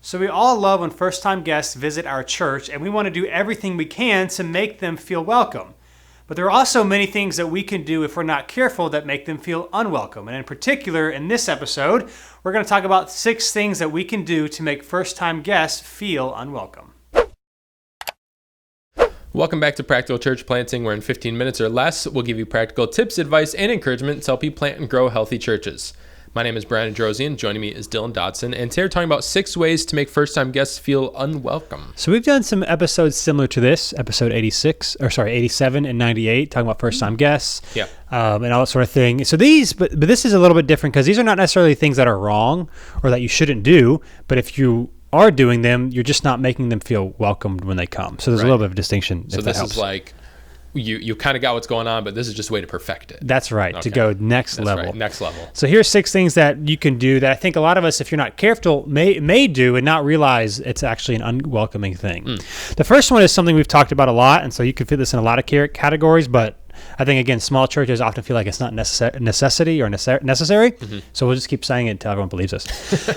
So we all love when first-time guests visit our church, and we want to do everything we can to make them feel welcome. But there are also many things that we can do if we're not careful that make them feel unwelcome. And in particular, in this episode, we're going to talk about 6 things that we can do to make first-time guests feel unwelcome. Welcome back to Practical Church Planting, where in 15 minutes or less, we'll give you practical tips, advice, and encouragement to help you plant and grow healthy churches. My name is Brian Drosian. Joining me is Dylan Dodson, and today we're talking about 6 ways to make first-time guests feel unwelcome. So we've done some episodes similar to this, episode 87 and 98, talking about first-time guests, and all that sort of thing. So but this is a little bit different because these are not necessarily things that are wrong or that you shouldn't do, but if you are doing them, you're just not making them feel welcomed when they come. So there's a little bit of a distinction. So this is like you kind of got what's going on, but this is just a way to perfect it. That's right. Okay. To go next level. Right, next level. So here's 6 things that you can do that I think a lot of us, if you're not careful, may do and not realize it's actually an unwelcoming thing. The first one is something we've talked about a lot, and so you can fit this in a lot of categories, but I think, again, small churches often feel like it's not necessary. So we'll just keep saying it until everyone believes us.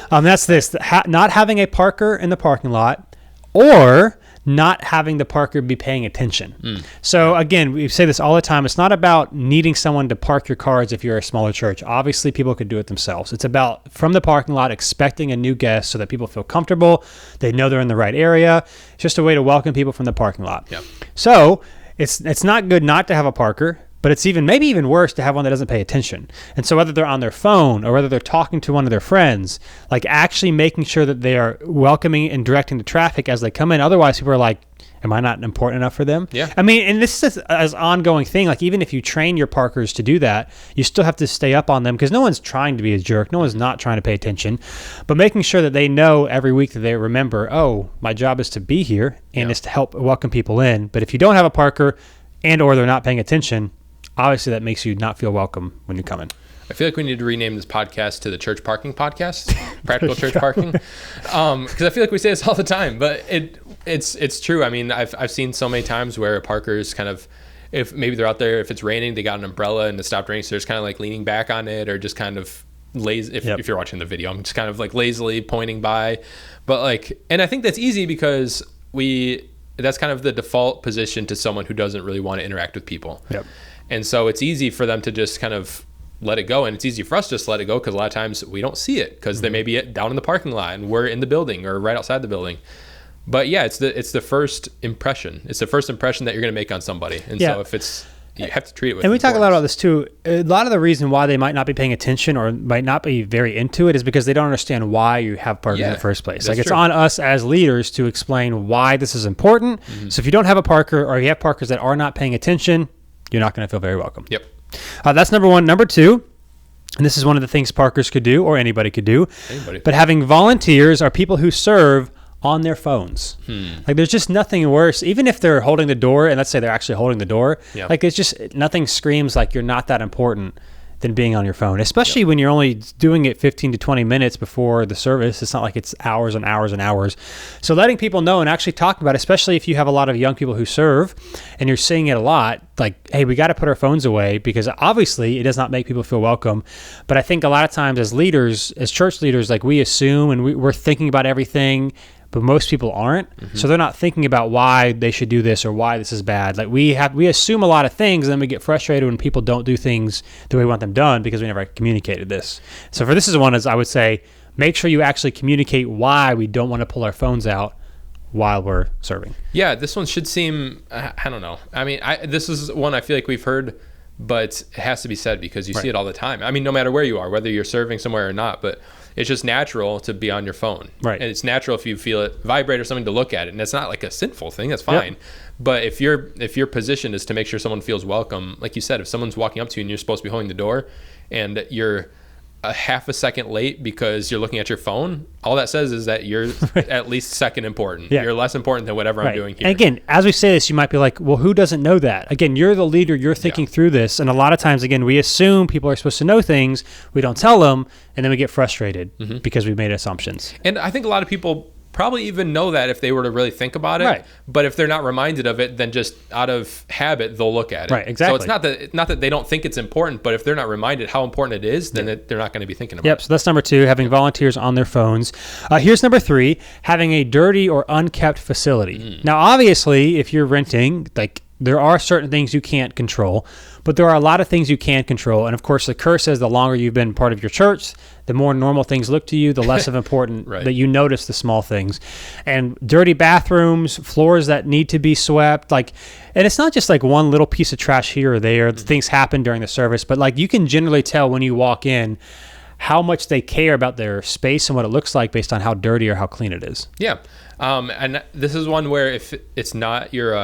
That's this, not having a parker in the parking lot, or not having the parker be paying attention. So again, we say this all the time. It's not about needing someone to park your cars if you're a smaller church. Obviously, people could do it themselves. It's about, from the parking lot, expecting a new guest so that people feel comfortable. They know they're in the right area. It's just a way to welcome people from the parking lot. Yep. So it's not good not to have a parker, but it's maybe even worse to have one that doesn't pay attention. And so whether they're on their phone or whether they're talking to one of their friends, like actually making sure that they are welcoming and directing the traffic as they come in. Otherwise, people are like, am I not important enough for them? Yeah. I mean, and this is an ongoing thing. Like, even if you train your parkers to do that, you still have to stay up on them because no one's trying to be a jerk. No one's not trying to pay attention. But making sure that they know every week that they remember, oh, my job is to be here and it's to help welcome people in. But if you don't have a parker and or they're not paying attention, obviously that makes you not feel welcome when you come in. I feel like we need to rename this podcast to the Church Parking Podcast, Practical Church Parking, because I feel like we say this all the time, but it's true. I mean, I've seen so many times where parkers kind of, if maybe they're out there, if it's raining, they got an umbrella and it stopped raining, so they're just kind of like leaning back on it or just kind of lazy. If you're watching the video, I'm just kind of like lazily pointing by, but like, and I think that's easy because that's kind of the default position to someone who doesn't really want to interact with people. Yep. And so it's easy for them to just kind of let it go. And it's easy for us to just let it go because a lot of times we don't see it because they may be down in the parking lot and we're in the building or right outside the building. But yeah, it's the first impression. It's the first impression that you're going to make on somebody. And so if you have to treat it with. And we talk a lot about this too. A lot of the reason why they might not be paying attention or might not be very into it is because they don't understand why you have parkers in the first place. Like, it's on us as leaders to explain why this is important. So if you don't have a parker or you have parkers that are not paying attention, you're not going to feel very welcome. Yep. That's number 1. Number 2, and this is one of the things parkers could do or anybody could do, but having volunteers or people who serve on their phones. Like, there's just nothing worse, even if they're holding the door, and let's say they're actually holding the door, like, it's just nothing screams like you're not that important than being on your phone, especially when you're only doing it 15 to 20 minutes before the service. It's not like it's hours and hours and hours. So letting people know and actually talking about it, especially if you have a lot of young people who serve and you're seeing it a lot, like, hey, we got to put our phones away because obviously it does not make people feel welcome. But I think a lot of times as leaders, as church leaders, like, we assume and we're thinking about everything, but most people aren't. So they're not thinking about why they should do this or why this is bad. Like, we assume a lot of things, and then we get frustrated when people don't do things the way we want them done because we never communicated this. So for this is one, as I would say, make sure you actually communicate why we don't want to pull our phones out while we're serving. Yeah, this one should seem, I don't know. I mean, this is one I feel like we've heard, but it has to be said because you see it all the time. I mean, no matter where you are, whether you're serving somewhere or not, but it's just natural to be on your phone. Right. And it's natural if you feel it vibrate or something to look at it. And it's not like a sinful thing. That's fine. Yep. But if your position is to make sure someone feels welcome, like you said, if someone's walking up to you and you're supposed to be holding the door and you're a half a second late because you're looking at your phone, all that says is that you're at least second important. Yeah. You're less important than whatever I'm doing here. And again, as we say this, you might be like, well, who doesn't know that? Again, you're the leader, you're thinking through this. And a lot of times, again, we assume people are supposed to know things. We don't tell them. And then we get frustrated because we've made assumptions. And I think a lot of people probably even know that if they were to really think about it. Right. But if they're not reminded of it, then just out of habit, they'll look at it. Right, exactly. So it's not that they don't think it's important, but if they're not reminded how important it is, then they're not going to be thinking about it. Yep, so that's number 2, having volunteers on their phones. Here's number 3, having a dirty or unkept facility. Now, obviously, if you're renting, like, there are certain things you can't control, but there are a lot of things you can control. And of course, the curse says the longer you've been part of your church, the more normal things look to you, the less of important Right. that you notice the small things. And dirty bathrooms, floors that need to be swept, like, and it's not just like one little piece of trash here or there. Things happen during the service, but like you can generally tell when you walk in how much they care about their space and what it looks like based on how dirty or how clean it is. Yeah. And this is one where if it's not your,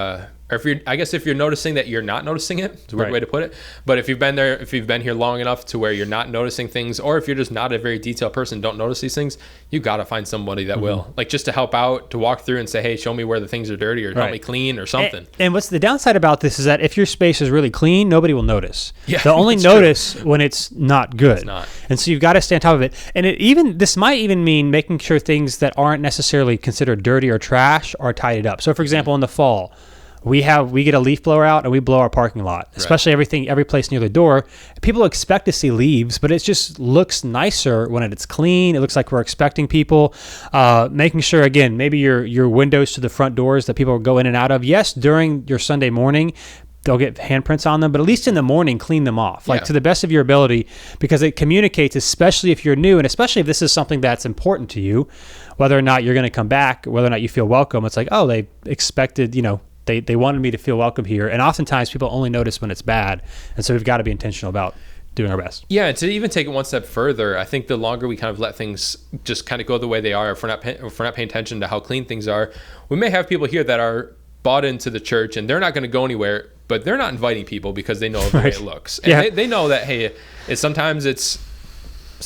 or if you're noticing that you're not noticing it, it's a weird Right. way to put it. But if you've been here long enough to where you're not noticing things, or if you're just not a very detailed person, don't notice these things, you got to find somebody that will, like, just to help out, to walk through and say, hey, show me where the things are dirty, or help Right. me clean or something. And what's the downside about this is that if your space is really clean, nobody will notice. Yeah, They'll only that's true. notice when it's not good. It's not. And so you've got to stay on top of it. And this might even mean making sure things that aren't necessarily considered dirty or trash are tidied up. So for example, in the fall, we get a leaf blower out and we blow our parking lot, especially every place near the door. People expect to see leaves, but it just looks nicer when it's clean. It looks like we're expecting people. Making sure, again, maybe your windows to the front doors that people go in and out of. Yes, during your Sunday morning, they'll get handprints on them, but at least in the morning, clean them off, like to the best of your ability, because it communicates, especially if you're new, and especially if this is something that's important to you, whether or not you're going to come back, whether or not you feel welcome. It's like, oh, they expected, they wanted me to feel welcome here. And oftentimes people only notice when it's bad. And so we've got to be intentional about doing our best. Yeah, and to even take it one step further, I think the longer we kind of let things just kind of go the way they are, if we're not paying attention to how clean things are, we may have people here that are bought into the church and they're not going to go anywhere, but they're not inviting people because they know the way it looks. And they know that, hey, sometimes it's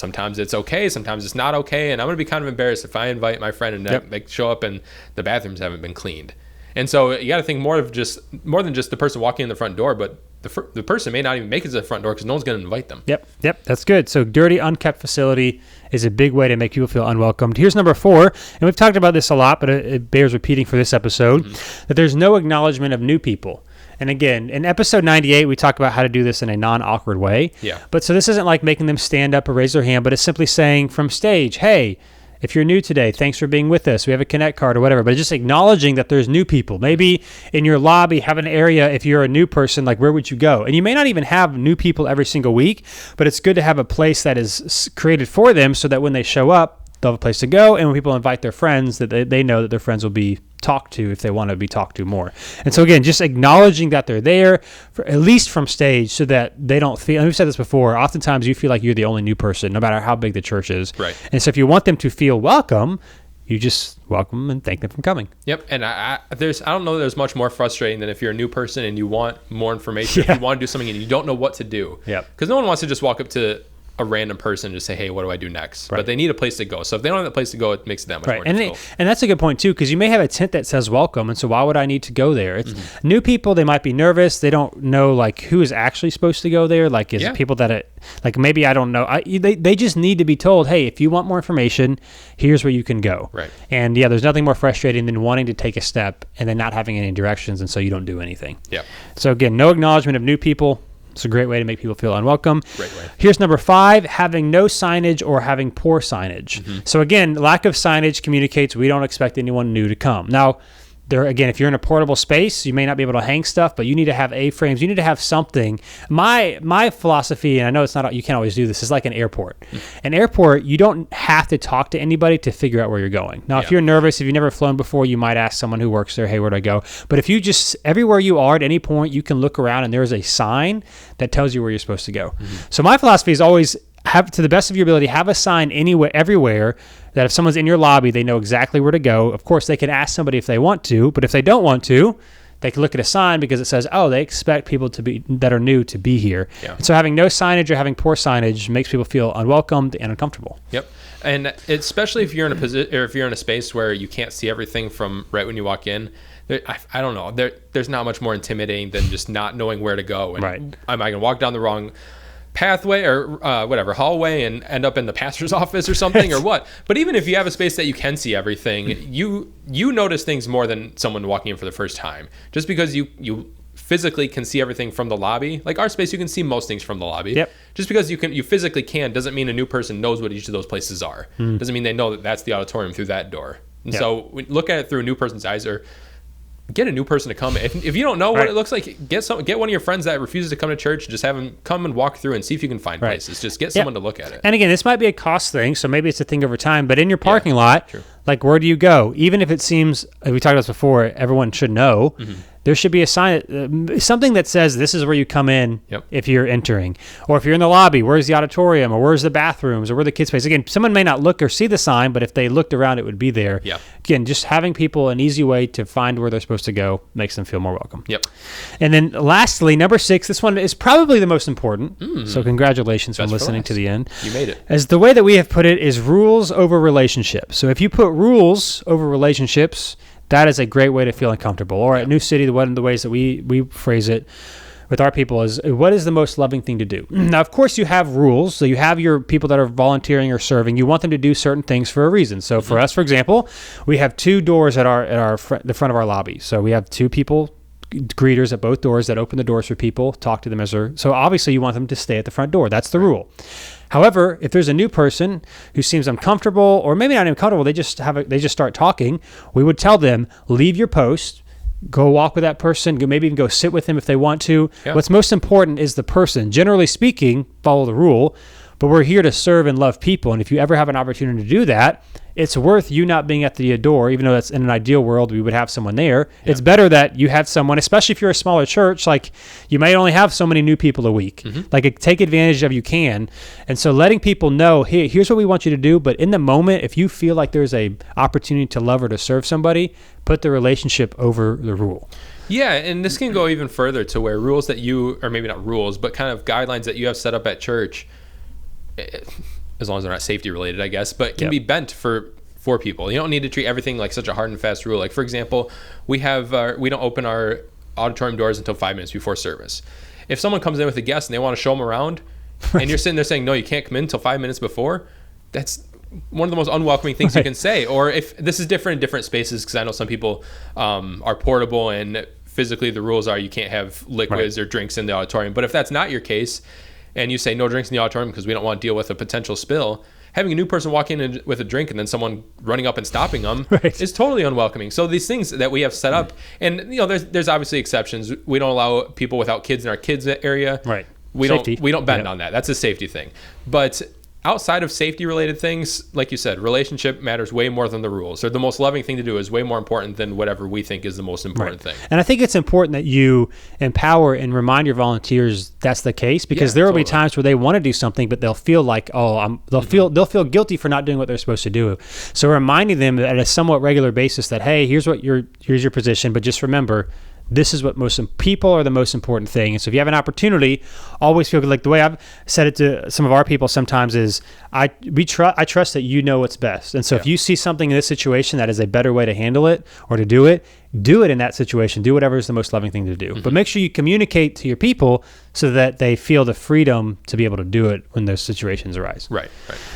okay, sometimes it's not okay, and I'm going to be kind of embarrassed if I invite my friend and they show up and the bathrooms haven't been cleaned. And so you got to think more than just the person walking in the front door, but the person may not even make it to the front door because no one's going to invite them. Yep, that's good. So dirty, unkept facility is a big way to make people feel unwelcomed. Here's number 4, and we've talked about this a lot, but it bears repeating for this episode, that there's no acknowledgement of new people. And again, in episode 98, we talk about how to do this in a non-awkward way. Yeah. But so this isn't like making them stand up or raise their hand, but it's simply saying from stage, hey, if you're new today, thanks for being with us. We have a Connect card or whatever, but just acknowledging that there's new people. Maybe in your lobby, have an area, if you're a new person, like where would you go? And you may not even have new people every single week, but it's good to have a place that is created for them so that when they show up, they'll have a place to go. And when people invite their friends, that they know that their friends will be talked to if they want to be talked to more. And so again, just acknowledging that they're there, at least from stage, so that they don't feel, and we've said this before, oftentimes you feel like you're the only new person, no matter how big the church is. Right. And so if you want them to feel welcome, you just welcome them and thank them for coming. Yep. And I don't know there's much more frustrating than if you're a new person and you want more information, if you want to do something and you don't know what to do. Yep. Because no one wants to just walk up to a random person and just say, hey, what do I do next? Right. But they need a place to go. So if they don't have a place to go, it makes it that much more difficult. And that's a good point too, because you may have a tent that says welcome, and so why would I need to go there? It's new people, they might be nervous, they don't know like who is actually supposed to go there, like is it people that like maybe I don't know. They just need to be told, hey, if you want more information, here's where you can go. Right. And yeah, there's nothing more frustrating than wanting to take a step and then not having any directions, and so you don't do anything. Yeah. So again, no acknowledgement of new people. It's a great way to make people feel unwelcome. Great way. Here's number 5, having no signage or having poor signage. So again, lack of signage communicates we don't expect anyone new to come. Now, again, if you're in a portable space, you may not be able to hang stuff, but you need to have A-frames. You need to have something. My philosophy, and I know it's not, you can't always do this, is like an airport. An airport, you don't have to talk to anybody to figure out where you're going. Now, if you're nervous, if you've never flown before, you might ask someone who works there, hey, where do I go? But if you just, everywhere you are at any point, you can look around and there's a sign that tells you where you're supposed to go. So my philosophy is always have, to the best of your ability, have a sign anywhere, everywhere, that if someone's in your lobby, they know exactly where to go. Of course, they can ask somebody if they want to, but if they don't want to, they can look at a sign because it says, oh, they expect people that are new to be here. Yeah. And so having no signage or having poor signage makes people feel unwelcomed and uncomfortable. Yep. And especially if you're in a position, or if you're in a space where you can't see everything from right when you walk in, I don't know. There's not much more intimidating than just not knowing where to go. And am I going to walk down the wrong pathway or whatever hallway and end up in the pastor's office or something or what. But even if you have a space that you can see everything, you notice things more than someone walking in for the first time. Just because you physically can see everything from the lobby, like our space, you can see most things from the lobby. Yep. Just because you physically can doesn't mean a new person knows what each of those places are. Doesn't mean they know that that's the auditorium through that door. And so we look at it through a new person's eyes, or get a new person to come. If you don't know what it looks like, get one of your friends that refuses to come to church. Just have them come and walk through and see if you can find places. Just get someone to look at it. And again, this might be a cost thing, so maybe it's a thing over time. But in your parking lot, like where do you go? Even if it seems, like we talked about this before, everyone should know. There should be a sign, something that says this is where you come in if you're entering. Or if you're in the lobby, where's the auditorium, or where's the bathrooms, or where the kids' place. Again, someone may not look or see the sign, but if they looked around, it would be there. Again, just having people an easy way to find where they're supposed to go makes them feel more welcome. And then lastly, number 6, this one is probably the most important. So congratulations for listening to the end. You made it. As the way that we have put it is rules over relationships. So if you put rules over relationships, that is a great way to feel uncomfortable. Or at New City, one of the ways that we phrase it with our people is, what is the most loving thing to do? Now, of course, you have rules. So you have your people that are volunteering or serving. You want them to do certain things for a reason. So for us, for example, we have 2 doors at the front of our lobby. So we have 2 people, greeters at both doors that open the doors for people, talk to them so obviously you want them to stay at the front door. That's the rule. However, if there's a new person who seems uncomfortable, or maybe not even comfortable, they just start talking, we would tell them, leave your post, go walk with that person, maybe even go sit with them if they want to. What's most important is the person. Generally speaking, follow the rule, but we're here to serve and love people. And if you ever have an opportunity to do that, it's worth you not being at the door, even though that's in an ideal world, we would have someone there. It's better that you have someone, especially if you're a smaller church, like you might only have so many new people a week. Like take advantage of you can. And so letting people know, hey, here's what we want you to do. But in the moment, if you feel like there's a opportunity to love or to serve somebody, put the relationship over the rule. Yeah, and this can go even further to where rules that you, or maybe not rules, but kind of guidelines that you have set up at church, as long as they're not safety related, I guess, but can be bent for people. You don't need to treat everything like such a hard and fast rule. Like, for example, we don't open our auditorium doors until 5 minutes before service. If someone comes in with a guest and they want to show them around, and you're sitting there saying, no, you can't come in until 5 minutes before, that's one of the most unwelcoming things you can say. Or if this is different in different spaces, because I know some people are portable and physically the rules are you can't have liquids or drinks in the auditorium. But if that's not your case, and you say no drinks in the auditorium because we don't want to deal with a potential spill, having a new person walk in with a drink and then someone running up and stopping them is totally unwelcoming. So these things that we have set up, and there's obviously exceptions. We don't allow people without kids in our kids area. We don't bend on that. That's a safety thing. But outside of safety related things, like you said, relationship matters way more than the rules, or the most loving thing to do is way more important than whatever we think is the most important thing. And I think it's important that you empower and remind your volunteers that's the case, because there will be times where they want to do something, but they'll feel like, they'll feel guilty for not doing what they're supposed to do. So reminding them at a somewhat regular basis that, hey, here's your position, but just remember, this is what people are the most important thing. And so if you have an opportunity, always feel good. Like the way I've said it to some of our people sometimes is I trust that you know what's best. And so if you see something in this situation that is a better way to handle it or to do it in that situation. Do whatever is the most loving thing to do. But make sure you communicate to your people so that they feel the freedom to be able to do it when those situations arise. Right.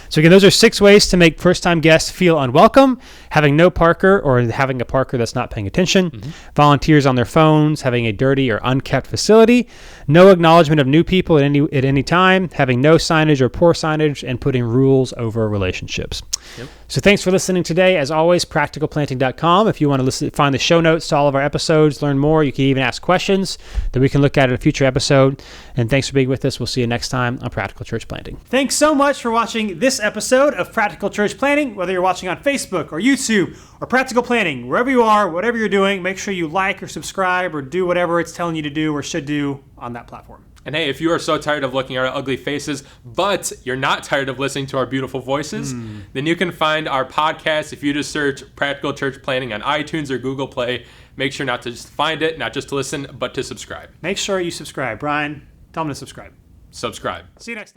So again, those are 6 ways to make first-time guests feel unwelcome: having no Parker or having a Parker that's not paying attention, volunteers on their phones, having a dirty or unkept facility, no acknowledgement of new people at any time, having no signage or poor signage, and putting rules over relationships. So thanks for listening today. As always, practicalplanting.com. If you want to find the show notes to all of our episodes, learn more, you can even ask questions that we can look at in a future episode. And thanks for being with us. We'll see you next time on Practical Church Planting. Thanks so much for watching this episode of Practical Church Planting. Whether you're watching on Facebook or YouTube or Practical Planting, wherever you are, whatever you're doing, make sure you like or subscribe or do whatever it's telling you to do or should do on that platform. And hey, if you are so tired of looking at our ugly faces, but you're not tired of listening to our beautiful voices, then you can find our podcast if you just search Practical Church Planting on iTunes or Google Play. Make sure not to just find it, not just to listen, but to subscribe. Make sure you subscribe. Brian, tell them to subscribe. Subscribe. See you next time.